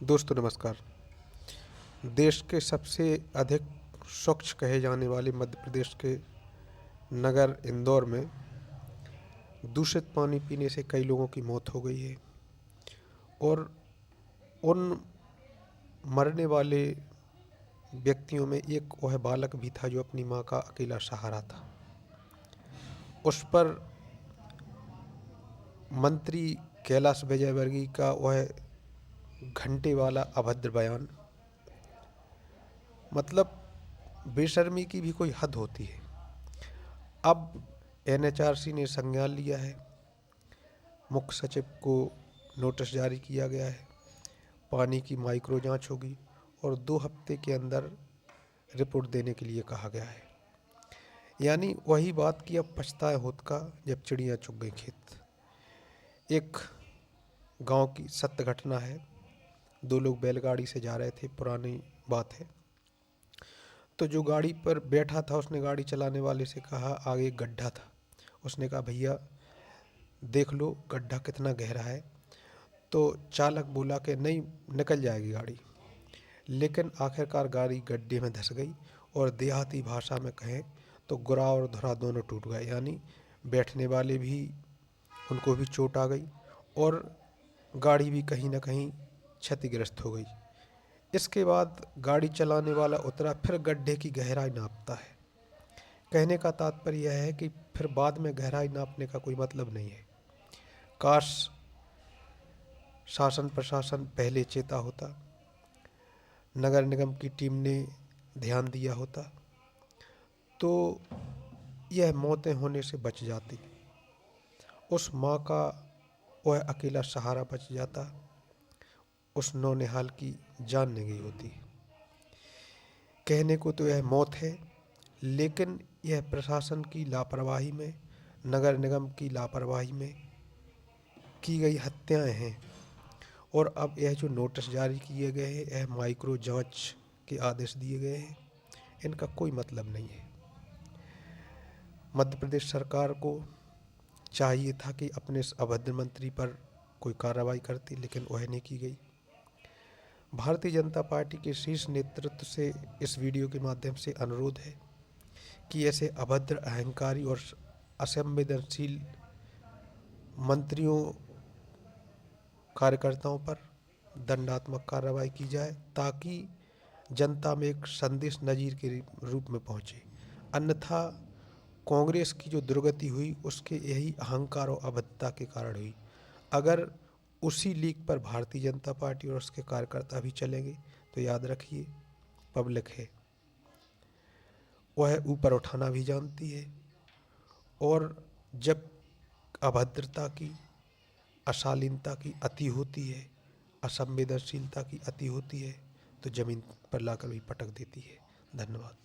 दोस्तों नमस्कार। देश के सबसे अधिक स्वच्छ कहे जाने वाले मध्य प्रदेश के नगर इंदौर में दूषित पानी पीने से कई लोगों की मौत हो गई है और उन मरने वाले व्यक्तियों में एक वह बालक भी था जो अपनी माँ का अकेला सहारा था। उस पर मंत्री कैलाश विजयवर्गीय का वह घंटे वाला अभद्र बयान, मतलब बेशर्मी की भी कोई हद होती है। अब एनएचआरसी ने संज्ञान लिया है, मुख्य सचिव को नोटिस जारी किया गया है, पानी की माइक्रो जांच होगी और 2 हफ्ते के अंदर रिपोर्ट देने के लिए कहा गया है। यानी वही बात कि अब पछताए होत का जब चिड़िया चुग गई खेत। एक गांव की सत्य घटना है। 2 लोग बैलगाड़ी से जा रहे थे, पुरानी बात है। तो जो गाड़ी पर बैठा था उसने गाड़ी चलाने वाले से कहा, आगे एक गड्ढा था। उसने कहा, भैया देख लो गड्ढा कितना गहरा है। तो चालक बोला कि नहीं, निकल जाएगी गाड़ी। लेकिन आखिरकार गाड़ी गड्ढे में धंस गई और देहाती भाषा में कहें तो गुरा और धुरा दोनों टूट गए। यानी बैठने वाले भी, उनको भी चोट आ गई और गाड़ी भी कहीं ना कहीं क्षतिग्रस्त हो गई। इसके बाद गाड़ी चलाने वाला उतरा, फिर गड्ढे की गहराई नापता है। कहने का तात्पर्य यह है कि फिर बाद में गहराई नापने का कोई मतलब नहीं है। काश शासन प्रशासन पहले चेता होता, नगर निगम की टीम ने ध्यान दिया होता तो यह मौतें होने से बच जाती। उस माँ का वह अकेला सहारा बच जाता, उस नौनिहाल की जान नहीं गई होती। कहने को तो यह मौत है, लेकिन यह प्रशासन की लापरवाही में, नगर निगम की लापरवाही में की गई हत्याएं हैं। और अब यह जो नोटिस जारी किए गए हैं, यह माइक्रो जांच के आदेश दिए गए हैं, इनका कोई मतलब नहीं है। मध्य प्रदेश सरकार को चाहिए था कि अपने इस अभद्र मंत्री पर कोई कार्रवाई करती, लेकिन वह नहीं की गई। भारतीय जनता पार्टी के शीर्ष नेतृत्व से इस वीडियो के माध्यम से अनुरोध है कि ऐसे अभद्र, अहंकारी और असंवेदनशील मंत्रियों, कार्यकर्ताओं पर दंडात्मक कार्रवाई की जाए, ताकि जनता में एक संदेश नज़ीर के रूप में पहुंचे। अन्यथा कांग्रेस की जो दुर्गति हुई उसके यही अहंकार और अभद्रता के कारण हुई। अगर उसी लीक पर भारतीय जनता पार्टी और उसके कार्यकर्ता भी चलेंगे तो याद रखिए, पब्लिक है, वह ऊपर उठाना भी जानती है। और जब अभद्रता की, अशालीनता की अति होती है, असंवेदनशीलता की अति होती है, तो ज़मीन पर लाकर भी पटक देती है। धन्यवाद।